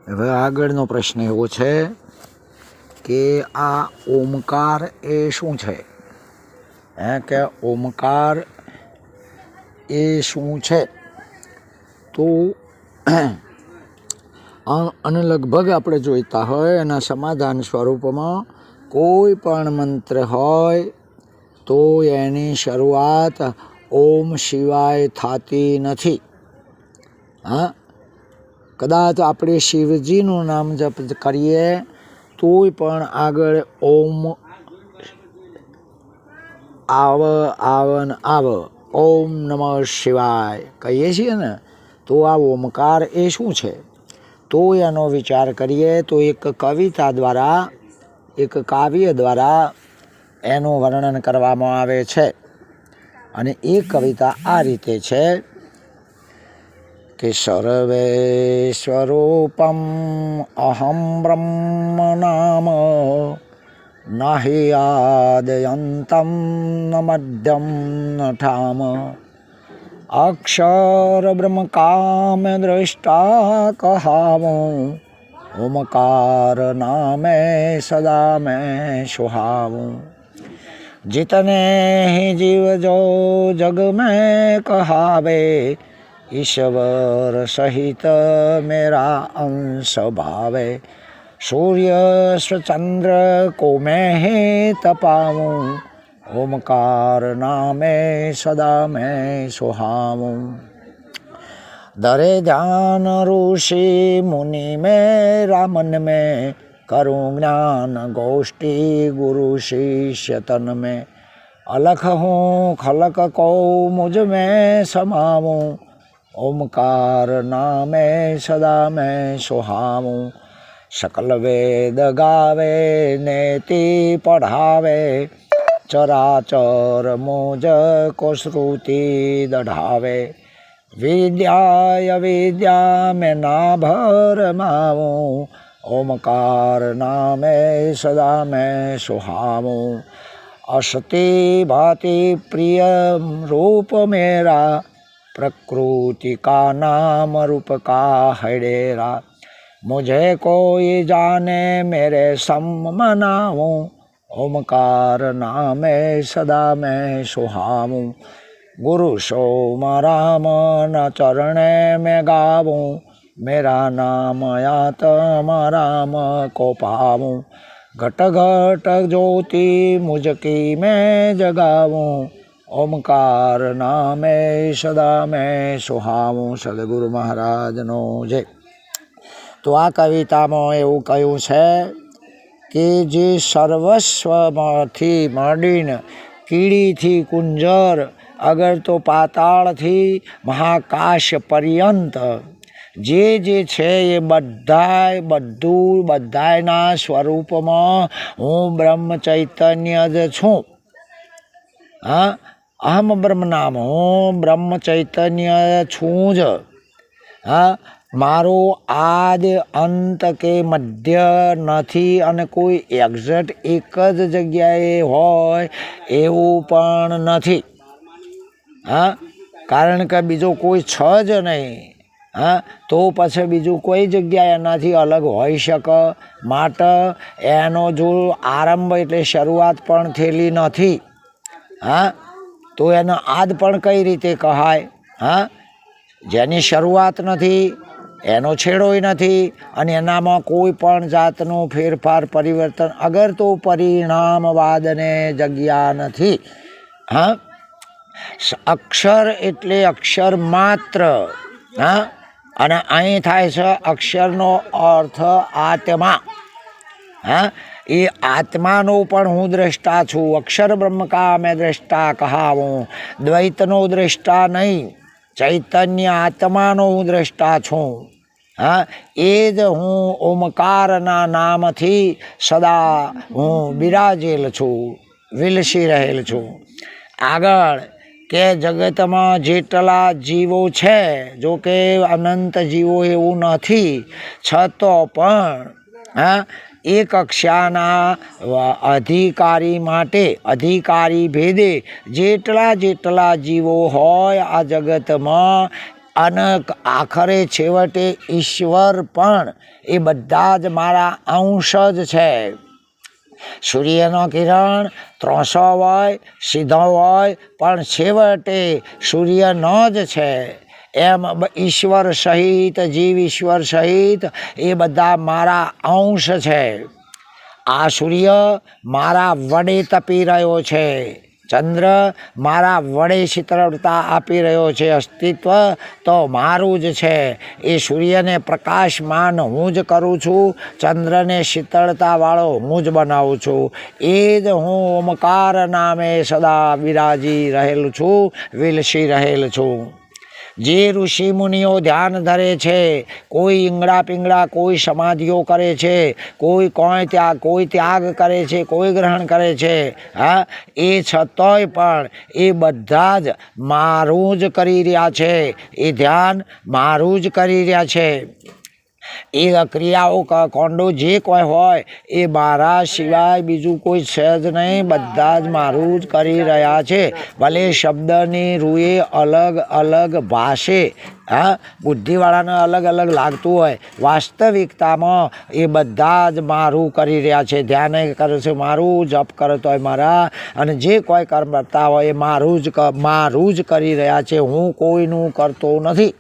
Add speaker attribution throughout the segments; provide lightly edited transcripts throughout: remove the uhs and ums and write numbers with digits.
Speaker 1: હવે આગળનો પ્રશ્ન એવો છે કે આ ઓમકાર એ શું છે? કે ઓમકાર એ શું છે? તો અને લગભગ આપણે જોઈતા હોય એના સમાધાન સ્વરૂપમાં કોઈ પણ મંત્ર હોય તો એની શરૂઆત ઓમ શિવાય થતી નથી. કદાચ આપણે શિવજીનું નામ જપ કરીએ તોય પણ આગળ ઓમ આવ ઓમ નમઃ શિવાય કહીએ છીએ ને, તો આ ઓમકાર એ શું છે? તો એનો વિચાર કરીએ તો એક કવિતા દ્વારા, એક કાવ્ય દ્વારા એનું વર્ણન કરવામાં આવે છે. અને એ કવિતા આ રીતે છે કે સર્વેશ્વરૂપમ અહમ બ્રહ્મ નામ નાહિ આદ્યંતમ ન મધ્યમ ન ઠામ અક્ષર બ્રહ્મ કામ દ્રષ્ટા કહામો ઓમકાર નામે સદા મેં સુહાવું जितने ही जीव जो जग में कहावे ईश्वर सहित मेरा अंश भावे सूर्य चंद्र को मैं ही तपाऊं ओमकार नामे सदा मैं सुहाऊं दरे ध्यान ऋषि मुनि मेरा मन में करूँ ज्ञान गोष्ठी गुरु शिष्य तन में अलख हूँ खलक को मुझ में समाऊं ओमकार नामे सदा मैं सुहाऊं सकल वेद गावे नेति पढ़ावे चराचर मुझ को श्रुति दढ़ावे विद्या विद्या में ना भरमाऊं ओमकार नामे सदा मैं सुहाऊं असति भाति प्रिय रूप मेरा प्रकृति का नाम रूप का है डेरा मुझे कोई जाने मेरे सम मनाऊं ओमकार नामे सदा मैं सुहाऊं गुरु सोम राम न चरणे में गाऊं मेरा नाम आत्मा राम को पाऊं घट घट ज्योति मुझकी मैं जगाऊं ओमकार नामे सदा मैं सुहाऊं सदगुरु महाराजनो जय। तो आ कवितामां एवुं कह्युं छे कि जे सर्वस्वमांथी मांडीने कीड़ीथी कुंजर अगर तो पाताळथी महाकाश पर्यंत जे छे ए बधायना स्वरूपमां हूँ ब्रह्म चैतन्य ज छूँ। अहम ब्रह्म नाम हूँ ब्रह्म चैतन्य छूँ ज। मारो आद अंत के मध्य नथी अने कोई एक्जेक्ट एक ज जग्याए होय एवुं पण नथी। कारण के बीजो कोई छ ज नहीं। तो पछी बीजू कोई जग्या एनाथी अलग होई शके माटे एनो जो आरंभ एटले शरूआत पण थेली नथी। तो एनो आद पण कई रीते कहाय? जेनी शरूआत नथी एनो छेड़ोय नथी अने एनामां कोई पण जातनुं फेरफार परिवर्तन अगर तो परिणामवाद ने जग्या नथी। अक्षर एटले अक्षर मात्र। અને અહીં થાય છે અક્ષરનો અર્થ આત્મા। એ આત્માનો પણ હું દ્રષ્ટા છું। અક્ષર બ્રહ્મ કા મેં દ્રષ્ટા કહાવું। દ્વૈતનો દ્રષ્ટા નહીં, ચૈતન્ય આત્માનો હું દ્રષ્ટા છું। એ જ હું ઓમકારના નામથી સદા હું બિરાજેલ છું, વિલસી રહેલ છું। આગળ के जगत में जेटला जीवो छे जो के अनंत जीवो एवं नहीं छतो पण एक कक्षाना अधिकारी माटे अधिकारी भेदे जेटला जेटला जीवो होय आ जगत में અને આખરે છેવટે ઈશ્વર પણ એ બધા જ મારા અંશ જ છે. સૂર્યનો કિરણ 300 હોય સીધો હોય પણ છેવટે સૂર્યનો જ છે. એમ ઈશ્વર સહિત જીવ ઈશ્વર સહિત એ બધા મારા અંશ છે. આ સૂર્ય મારા વડે તપી રહ્યો છે. ચંદ્ર મારા વડે શીતળતા આપી રહ્યો છે. અસ્તિત્વ તો મારું જ છે. એ સૂર્યને પ્રકાશમાન હું જ કરું છું. ચંદ્રને શીતળતાવાળો હું જ બનાવું છું. એ જ હું ઓમકાર નામે સદા વિરાજી રહેલ છું, વિલસી રહેલ છું. જે ઋષિ મુનિઓ ધ્યાન ધરે છે, કોઈ ઈંગડા પિંગડા, કોઈ સમાધિઓ કરે છે, કોઈ ત્યાગ કરે છે, કોઈ ગ્રહણ કરે છે. હા, એ છતાંય પણ એ બધા જ મારું જ કરી રહ્યા છે. એ ધ્યાન મારું જ કરી રહ્યા છે. એ ક્રિયાઓ કોંડો જે કોઈ હોય એ મારા સિવાય બીજું કોઈ છે જ નહીં. બધા જ મારું જ કરી રહ્યા છે. ભલે શબ્દની રૂએ અલગ અલગ ભાષે, હા, બુદ્ધિવાળાને અલગ અલગ લાગતું હોય, વાસ્તવિકતામાં એ બધા જ મારું કરી રહ્યા છે. ધ્યાન કરે છે મારું, જપ કરતો હોય મારા, અને જે કોઈ કર્મ કરતા હોય એ મારું જ કરી રહ્યા છે. હું કોઈનું કરતો નથી.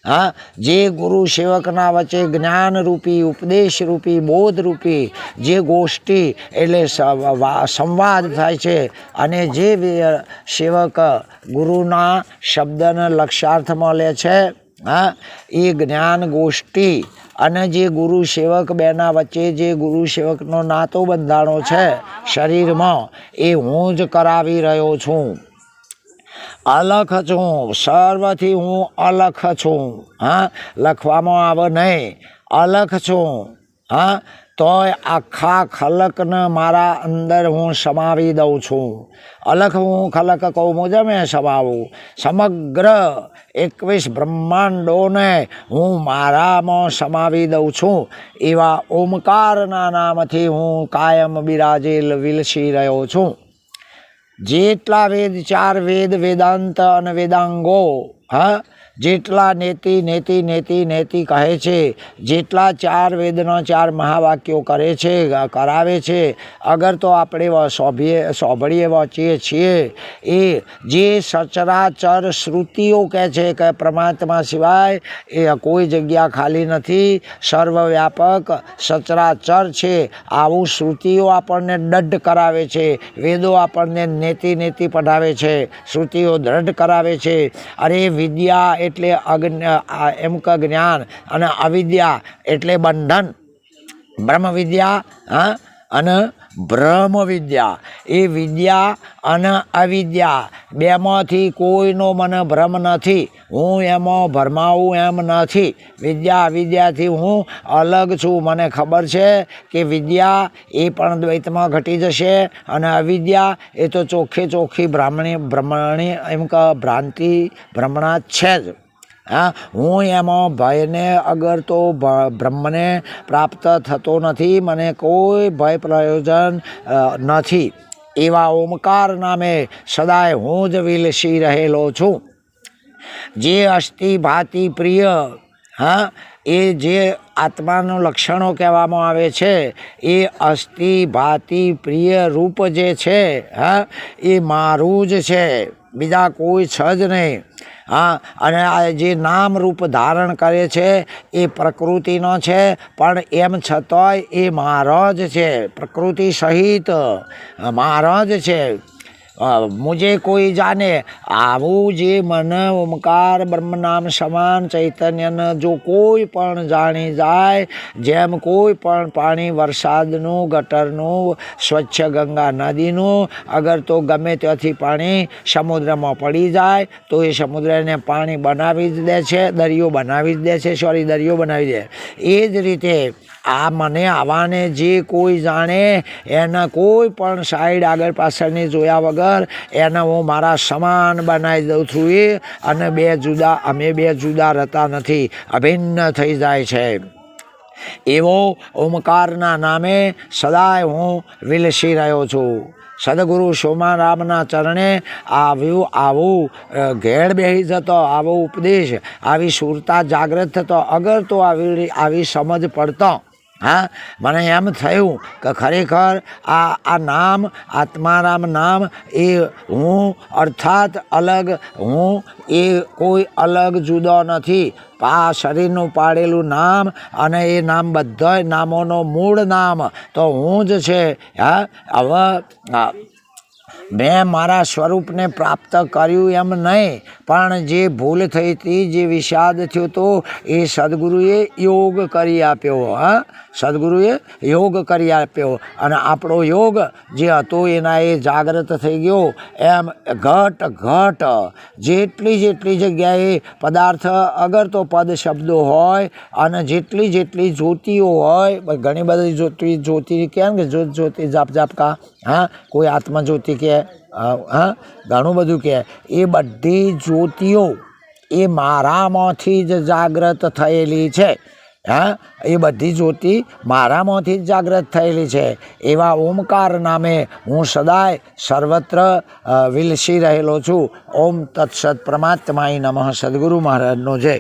Speaker 1: હા, જે ગુરુ સેવકના વચ્ચે જ્ઞાનરૂપી, ઉપદેશરૂપી, બોધરૂપી જે ગોષ્ઠી એટલે સંવાદ થાય છે, અને જે સેવક ગુરુના શબ્દને લક્ષ્યાર્થમાં લે છે, હા, એ જ્ઞાન ગોષ્ઠી અને જે ગુરુ સેવક બેના વચ્ચે જે ગુરુ સેવકનો નાતો બંધાણો છે શરીરમાં, એ હું જ કરાવી રહ્યો છું. અલખ છું, સર્વથી હું અલખ છું. હા, લખવામાં આવે નહીં. અલખ છું. હા, તોય આખા ખલકને મારા અંદર હું સમાવી દઉં છું. અલખ હું ખલક કહું મુજબ મેં સમાવું. સમગ્ર 21 બ્રહ્માંડોને હું મારામાં સમાવી દઉં છું. એવા ઓમકારના નામથી હું કાયમ બિરાજેલ વિલસી રહ્યો છું. જેટલા વેદ, 4 વેદ, વેદાંત અને વેદાંગો, હા, જેટલા નેતિ નેતિ નેતિ નેતિ કહે છે, જેટલા 4 વેદના 4 મહાવાક્યો કરે છે, કરાવે છે, અગર તો આપણે સાંભળીએ વાંચીએ છીએ, એ જે સચરાચર શ્રુતિઓ કહે છે કે પરમાત્મા સિવાય એ કોઈ જગ્યા ખાલી નથી, સર્વવ્યાપક સચરાચર છે, આવું શ્રુતિઓ આપણને દઢ કરાવે છે. વેદો આપણને નેતિ નેતિ પઢાવે છે, શ્રુતિઓ દૃઢ કરાવે છે. અરે વિદ્યા એટલે એમ કે જ્ઞાન, અને અવિદ્યા એટલે બંધન. બ્રહ્મ વિદ્યા, હા, અને બ્રહ્મ વિદ્યા, એ વિદ્યા અને અવિદ્યા બેમાંથી કોઈનો મને ભ્રમ નથી. હું એમાં ભરમાવું એમ નથી. વિદ્યા અવિદ્યાથી હું અલગ છું. મને ખબર છે કે વિદ્યા એ પણ દ્વૈતમાં ઘટી જશે, અને અવિદ્યા એ તો ચોખ્ખી ભ્રમણી એમ કે ભ્રાંતિ ભ્રમણા છે જ. હા, હું એમાં ભયને અગર તો બ્રહ્મને પ્રાપ્ત થતો નથી. મને કોઈ ભય પ્રયોજન નથી. એવા ઓમકાર નામે સદાય હું જ વિલસી રહેલો છું. જે અસ્થિ ભાતિ પ્રિય, હા, એ જે આત્માનું લક્ષણો કહેવામાં આવે છે, એ અસ્થિ ભાતિ પ્રિય રૂપ જે છે, હા, એ મારું જ છે, બીજા કોઈ છે જ નહીં. હા, અને આ જે નામ રૂપ ધારણ કરે છે એ પ્રકૃતિનો છે, પણ એમ છતાંય એ મારો જ છે. પ્રકૃતિ સહિત મારો જ છે. મુજે કોઈ જાને, આવું જે મન ઓમકાર બ્રહ્મ નામ સમાન ચૈતન્યને જો કોઈ પણ જાણી જાય, જેમ કોઈ પણ પાણી વરસાદનું, ગટરનું, સ્વચ્છ ગંગા નદીનું, અગર તો ગમે ત્યાંથી પાણી સમુદ્રમાં પડી જાય તો એ સમુદ્રને પાણી બનાવી જ દે છે, દરિયો બનાવી જ દે છે, દરિયો બનાવી દે. એ જ રીતે આ મને આવાને જે કોઈ જાણે, એના કોઈ પણ સાઈડ આગળ પાછળની જોયા વગર એને હું મારા સમાન બનાવી દઉં છું. અને અમે બે જુદા રહેતા નથી, અભિન્ન થઈ જાય છે. એવો ઓમકારના નામે સદાય હું વિલસી રહ્યો છું. સદગુરુ સોમારામના ચરણે આવું ઘેડ બેસી જતો, આવો ઉપદેશ, આવી સુરતા જાગૃત થતો, અગર તો આવી સમજ પડતો, હા, મને એમ થયું કે ખરેખર આ નામ આત્મારામ નામ એ હું અર્થાત અલગ હું, એ કોઈ અલગ જુદો નથી. આ શરીરનું પાડેલું નામ અને એ નામ બધા નામોનો મૂળ નામ તો હું જ છે. હા, હવે મેં મારા સ્વરૂપને પ્રાપ્ત કર્યું એમ નહીં, પણ જે ભૂલ થઈ હતી, જે વિષાદ થયો હતો, એ સદગુરુએ યોગ કરી આપ્યો. હા, સદગુરુએ યોગ કરી આપ્યો અને આપણો યોગ જે હતો એના એ જાગૃત થઈ ગયો. એમ ઘટ જેટલી જગ્યાએ પદાર્થ અગર તો પદ શબ્દો હોય અને જેટલી જ્યોતિઓ હોય, ઘણી બધી જ્યોતિ કેમ કે જ્યોતિ જાપ કા, હા, કોઈ આત્મજ્યોતિ કે, હા, ઘણું બધું કહે, એ બધી જ્યોતિઓ એ મારામાંથી જ જાગૃત થયેલી છે. હા, એ બધી જ્યોતિ મારામાંથી જ જાગૃત થયેલી છે. એવા ઓમકાર નામે હું સદાય સર્વત્ર વિલસી રહેલો છું. ઓમ તત્સત પરમાત્માય નમઃ. સદગુરુ મહારાજનો જય.